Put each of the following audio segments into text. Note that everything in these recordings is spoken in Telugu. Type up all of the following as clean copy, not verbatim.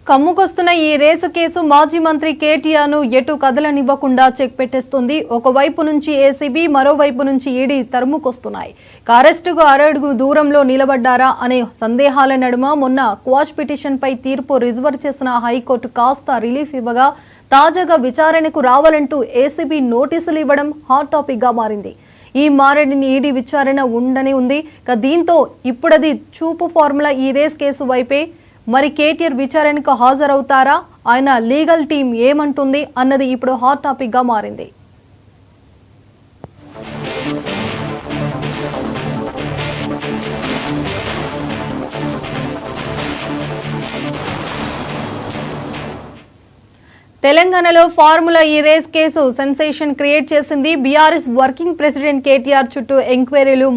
కమ్ముకొస్తున్న ఈ రేసు కేసు మాజీ మంత్రి కేటీఆర్ను ఎటు కదలనివ్వకుండా చెక్ పెట్టేస్తుంది. ఒకవైపు నుంచి ఏసీబీ, మరోవైపు నుంచి ఈడీ తరుముకొస్తున్నాయి. అరెస్టుకు అరడుగు దూరంలో నిలబడ్డారా అనే సందేహాల నడుమ మొన్న క్వాష్ పిటిషన్పై తీర్పు రిజర్వ్ చేసిన హైకోర్టు కాస్త రిలీఫ్ ఇవ్వగా తాజాగా విచారణకు రావాలంటూ ఏసీబీ నోటీసులు ఇవ్వడం హాట్ టాపిక్గా మారింది. ఈ మారడిని ఈడీ విచారణ ఉండనే ఉంది. దీంతో ఇప్పుడది చూపు ఫార్ములా ఈ రేస్ కేసు వైపే. మరి కేటీఆర్ విచారణకు హాజరవుతారా, ఆయన లీగల్ టీం ఏమంటుంది అన్నది ఇప్పుడు హాట్ టాపిక్ గా మారింది. తెలంగాణలో ఫార్ములా ఈ రేస్ కేసు సెన్సేషన్ క్రియేట్ చేసింది. బీఆర్ఎస్ వర్కింగ్ ప్రెసిడెంట్ కేటీఆర్ చుట్టూ ఎంక్వైరీలు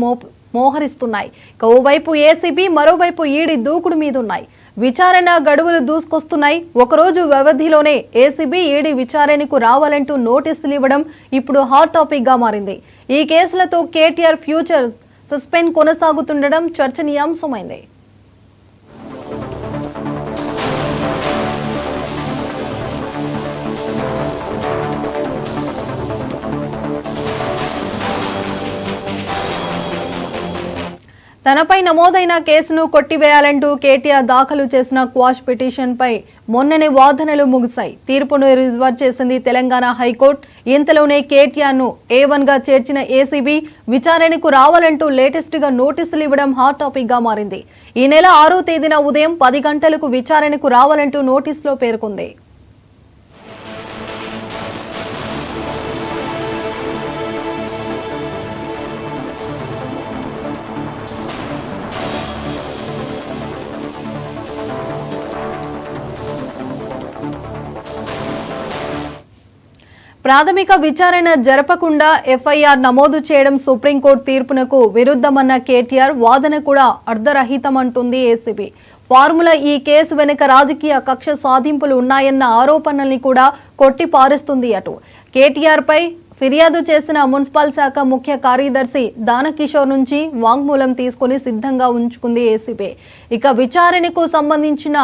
మోహరిస్తున్నాయి. ఓవైపు ఏసీబీ, మరోవైపు ఈడీ దూకుడు మీదున్నాయి. విచారణ గడువులు దూసుకొస్తున్నాయి. ఒకరోజు వ్యవధిలోనే ఏసీబీ, ఈడీ విచారణకు రావాలంటూ నోటీసులు ఇవ్వడం ఇప్పుడు హాట్ టాపిక్ గా మారింది. ఈ కేసులతో కేటీఆర్ ఫ్యూచర్ సస్పెండ్ కొనసాగుతుండడం చర్చనీయాంశమైంది. తనపై నమోదైన కేసును కొట్టివేయాలంటూ కేటీఆర్ దాఖలు చేసిన క్వాష్ పిటిషన్పై మొన్ననే వాదనలు ముగిశాయి. తీర్పును రిజర్వ్ చేసింది తెలంగాణ హైకోర్టు. ఇంతలోనే కేటీఆర్ను A1గా చేర్చిన ఏసీబీ విచారణకు రావాలంటూ లేటెస్ట్గా నోటీసులు ఇవ్వడం హాట్ టాపిక్గా మారింది. ఈ నెల 6వ తేదీన ఉదయం 10 గంటలకు విచారణకు రావాలంటూ నోటీసులో పేర్కొంది. ప్రాథమిక విచారణ జరపకుండా ఎఫ్ఐఆర్ నమోదు చేయడం సుప్రీంకోర్టు తీర్పునకు విరుద్ధమన్న కేటీఆర్ వాదన కూడా అర్ధరహితమంటుంది ఏసీబీ. ఫార్ములా ఈ కేసు వెనుక రాజకీయ కక్ష సాధింపులు ఉన్నాయన్న ఆరోపణల్ని కూడా కొట్టిపారేస్తుంది. అటు కేటీఆర్ పై ఫిర్యాదు చేసిన మున్సిపల్ శాఖ ముఖ్య కార్యదర్శి దానకిషోర్ నుంచి వాంగ్మూలం తీసుకుని సిద్ధంగా ఉంచుకుంది ఏసీబీ. ఇక విచారణకు సంబంధించిన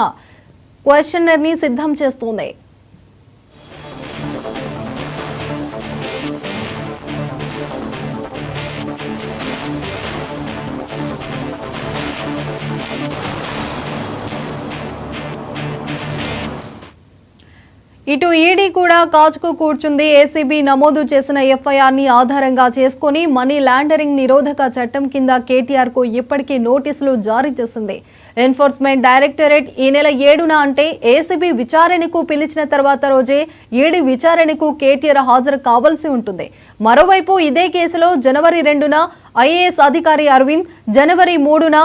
క్వశ్చనర్ ని సిద్ధం చేస్తోంది. ఇటు ఈడీ కూడా కాచుకు కూర్చుంది. ఏసీబీ నమోదు చేసిన ఎఫ్ఐఆర్ ని ఆధారంగా చేసుకుని మనీ లాండరింగ్ నిరోధక చట్టం కింద కేటీఆర్ కు ఇప్పటికే నోటీసులు జారీ చేసింది. ఎన్ఫోర్స్మెంట్ డైరెక్టరేట్ ఈ నెల 7న అంటే ఏసీబీ విచారణకు పిలిచిన తర్వాత రోజే ఈడీ విచారణకు కేటీఆర్ హాజరు కావాల్సి ఉంటుంది. మరోవైపు ఇదే కేసులో జనవరి 2న ఐఏఎస్ అధికారి అరవింద్, జనవరి 3న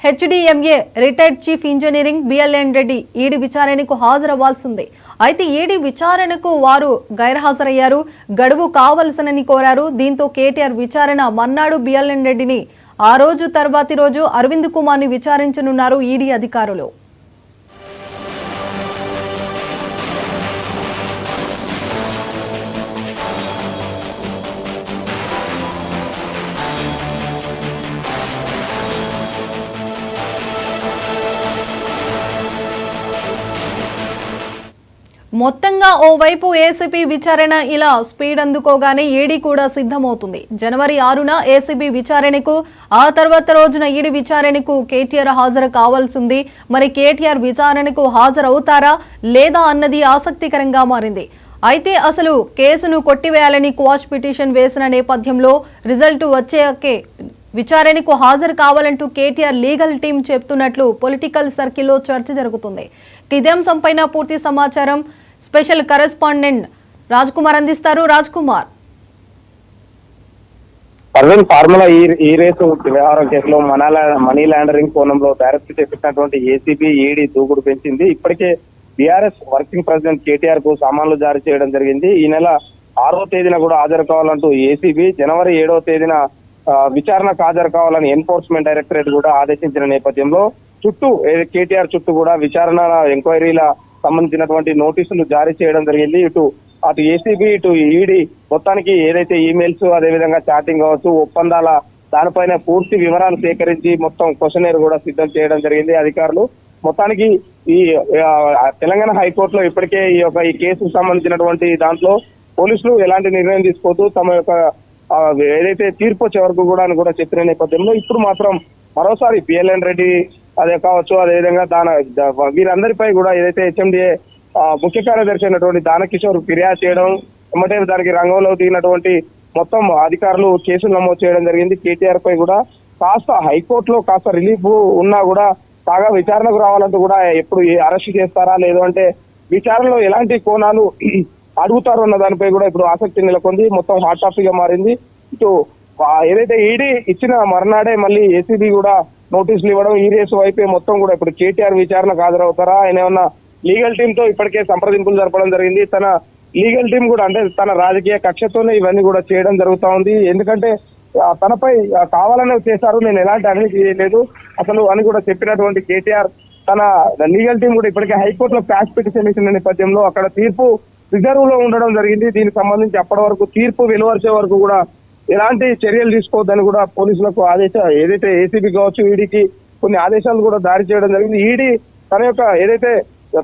HDMA retired chief engineering BLN Reddy ED విచారణకు హాజరవ్వాల్సింది. అయితే ఈడీ విచారణకు వారు గైర్హాజరయ్యారు. గడువు కావలసినని కోరారు. దీంతో కేటీఆర్ విచారణ మన్నాడు బిఎల్ఎన్ రెడ్డిని, ఆ రోజు తర్వాతి రోజు అరవింద్ కుమార్ని విచారించనున్నారు ఈడీ అధికారులు. మొత్తంగా ఓవైపు ఏసీబీ విచారణ ఇలా స్పీడ్ అందుకోగానే ఈడీ కూడా సిద్ధమవుతుంది. జనవరి 6న ఏసీబీ విచారణకు, ఆ తర్వాత రోజున ఈడీ విచారణకు కేటీఆర్ హాజరు కావాల్సింది. మరి కేటీఆర్ విచారణకు హాజరవుతారా లేదా అన్నది ఆసక్తికరంగా మారింది. అయితే అసలు కేసును కొట్టివేయాలని క్వాష్ పిటిషన్ వేసిన నేపథ్యంలో రిజల్ట్ వచ్చాకే విచారణకు హాజరు కావాలంటూ కేటీఆర్ లీగల్ టీం చెప్తున్నట్లు పొలిటికల్ సర్కిల్లో చర్చ జరుగుతుంది. ఇదే అంశంపైన పూర్తి సమాచారం స్పెషల్ కరెస్పాండెంట్ రాజ్ కుమార్ అందిస్తారు. రాజ్ కుమార్, అరవింద్, ఫార్ములా ఈ రేసు వ్యవహారం కేసులో మనీ లాండరింగ్ కోణంలో డైరెక్ట్ చేసినటువంటి ఏసీబీ, ఈడీ దూకుడు పెంచింది. ఇప్పటికే బీఆర్ఎస్ వర్కింగ్ ప్రెసిడెంట్ కేటీఆర్ కు సామాన్లు జారీ చేయడం జరిగింది. ఈ నెల 6వ తేదీన కూడా హాజరు కావాలంటూ ఏసీబీ, జనవరి 7వ తేదీన విచారణకు హాజరు కావాలని ఎన్ఫోర్స్మెంట్ డైరెక్టరేట్ కూడా ఆదేశించిన నేపథ్యంలో కేటీఆర్ చుట్టూ కూడా విచారణ ఎంక్వైరీల సంబంధించినటువంటి నోటీసులు జారీ చేయడం జరిగింది. అటు ఏసీబీ, ఇటు ఈడీ మొత్తానికి ఏదైతే ఈమెయిల్స్, అదేవిధంగా చాటింగ్ కావచ్చు, ఒప్పందాల దానిపైన పూర్తి వివరాలు సేకరించి మొత్తం క్వశ్చనర్ కూడా సిద్ధం చేయడం జరిగింది అధికారులు. మొత్తానికి ఈ తెలంగాణ హైకోర్టులో ఇప్పటికే ఈ కేసుకు సంబంధించినటువంటి దాంట్లో పోలీసులు ఎలాంటి నిర్ణయం తీసుకోవద్దు, తమ యొక్క ఏదైతే తీర్పు వచ్చే వరకు కూడా అని కూడా చెప్పిన నేపథ్యంలో ఇప్పుడు మాత్రం మరోసారి పిఎల్ఎన్ రెడ్డి అదే కావచ్చు, అదేవిధంగా వీరందరిపై కూడా ఏదైతే హెచ్ఎండిఏ ముఖ్య కార్యదర్శి అయినటువంటి దానకిషోర్ ఫిర్యాదు చేయడం, ఎమ్మటే దానికి రంగంలో దిగినటువంటి మొత్తం అధికారులు కేసులు నమోదు చేయడం జరిగింది. కేటీఆర్ పై కూడా కాస్త హైకోర్టులో కాస్త రిలీఫ్ ఉన్నా కూడా బాగా విచారణకు రావాలంటూ కూడా ఎప్పుడు అరెస్ట్ చేస్తారా లేదు అంటే విచారణలో ఎలాంటి కోణాలు అడుగుతారు అన్న దానిపై కూడా ఇప్పుడు ఆసక్తి నెలకొంది. మొత్తం హాట్ టాపిక్ గా మారింది. ఇటు ఏదైతే ఈడీ ఇచ్చిన మర్నాడే మళ్ళీ ఏసీబీ కూడా నోటీసులు ఇవ్వడం, ఈ రేసు వైపే మొత్తం కూడా ఇప్పుడు కేటీఆర్ విచారణకు హాజరవుతారా, ఆయన ఏమన్నా లీగల్ టీమ్ తో ఇప్పటికే సంప్రదింపులు జరపడం జరిగింది. తన లీగల్ టీం కూడా అంటే తన రాజకీయ కక్షతోనే ఇవన్నీ కూడా చేయడం జరుగుతా ఉంది. ఎందుకంటే తనపై కావాలనే చేశారు, నేను ఎలాంటి అవినీతి చేయలేదు అసలు అని కూడా చెప్పినటువంటి కేటీఆర్ తన లీగల్ టీం కూడా ఇప్పటికే హైకోర్టులో క్యాష్ పిటిషన్ ఇచ్చిన నేపథ్యంలో అక్కడ తీర్పు రిజర్వ్ లో ఉండడం జరిగింది. దీనికి సంబంధించి అప్పటి వరకు తీర్పు వెలువరిచే వరకు కూడా ఎలాంటి చర్యలు తీసుకోవద్దని కూడా పోలీసులకు ఏదైతే ఏసీబీ కావచ్చు ఈడీకి కొన్ని ఆదేశాలు కూడా జారీ చేయడం జరిగింది. ఈడీ తన యొక్క ఏదైతే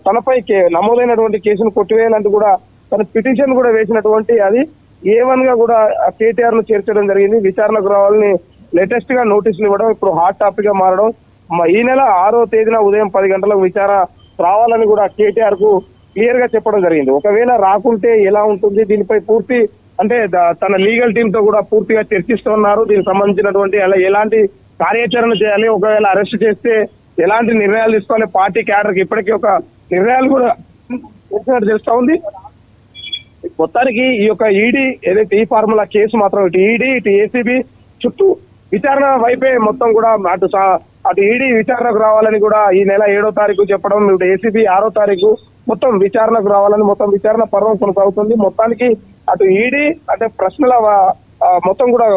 తనపై నమోదైనటువంటి కేసును కొట్టివేయాలంటూ కూడా తన పిటిషన్ కూడా వేసినటువంటి అది A1 గా కూడా కేటీఆర్ ను చేర్చడం జరిగింది. విచారణకు రావాలని లేటెస్ట్ గా నోటీసులు ఇవ్వడం ఇప్పుడు హాట్ టాపిక్ గా మారడం, ఈ నెల 6వ తేదీన ఉదయం 10 గంటలకు విచారణ రావాలని కూడా కేటీఆర్ కు క్లియర్ గా చెప్పడం జరిగింది. ఒకవేళ రాకుంటే ఎలా ఉంటుంది, దీనిపై పూర్తి అంటే తన లీగల్ టీమ్ తో కూడా పూర్తిగా చర్చిస్తున్నారు. దీనికి సంబంధించినటువంటి ఎలాంటి కార్యాచరణ చేయాలి, ఒకవేళ అరెస్ట్ చేస్తే ఎలాంటి నిర్ణయాలు తీసుకోవాలి, పార్టీ క్యాడర్కి ఇప్పటికీ ఒక నిర్ణయాలు కూడా తెలుస్తా ఉంది. మొత్తానికి ఈ యొక్క ఈడీ ఏదైతే ఈ ఫార్ములా కేసు మాత్రం ఇటు ఈడీ ఇటు ఏసీబీ చుట్టూ విచారణ వైపే మొత్తం కూడా అటు ఈడీ విచారణకు రావాలని కూడా ఈ నెల 7వ తారీఖు చెప్పడం, ఇటు ఏసీబీ 6వ తారీఖు మొత్తం విచారణకు రావాలని మొత్తం విచారణ పర్వం కొనసాగుతుంది. మొత్తానికి అటు ఈడీ అంటే ప్రశ్నల మొత్తం కూడా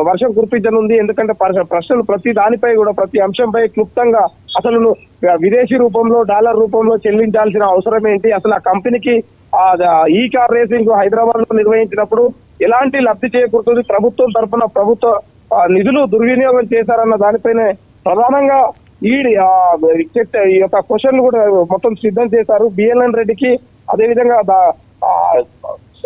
వర్షం కురిపించనుంది. ఎందుకంటే ప్రశ్నలు ప్రతి దానిపై కూడా ప్రతి అంశంపై క్లుప్తంగా అసలు విదేశీ రూపంలో డాలర్ రూపంలో చెల్లించాల్సిన అవసరం ఏంటి, అసలు ఆ కంపెనీకి ఈ కార్ రేసింగ్ హైదరాబాద్ లో నిర్వహించినప్పుడు ఎలాంటి లబ్ధి చేకూరుతుంది, ప్రభుత్వం తరఫున ప్రభుత్వ నిధులు దుర్వినియోగం చేశారన్న దానిపైనే ప్రధానంగా ఈడీ ఈ యొక్క క్వశ్చన్లు కూడా మొత్తం సిద్ధం చేశారు. బిఎల్ఎన్ రెడ్డికి అదేవిధంగా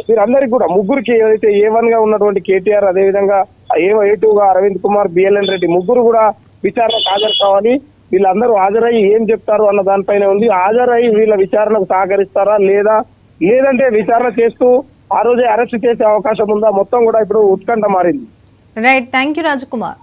వీరందరికీ కూడా ముగ్గురికి ఏదైతే A1 గా ఉన్నటువంటి కేటీఆర్, అదేవిధంగా A2 గా అరవింద్ కుమార్, బిఎల్ఎన్ రెడ్డి ముగ్గురు కూడా విచారణకు హాజరు కావాలి. వీళ్ళందరూ హాజరయ్యి ఏం చెప్తారు అన్న దానిపైన ఉంది. హాజరయ్యి వీళ్ళ విచారణకు సహకరిస్తారా లేదంటే విచారణ చేస్తూ ఆ రోజే అరెస్ట్ చేసే అవకాశం ఉందా, మొత్తం కూడా ఇప్పుడు ఉత్కంఠ మారింది. Right, thank you Raj Kumar.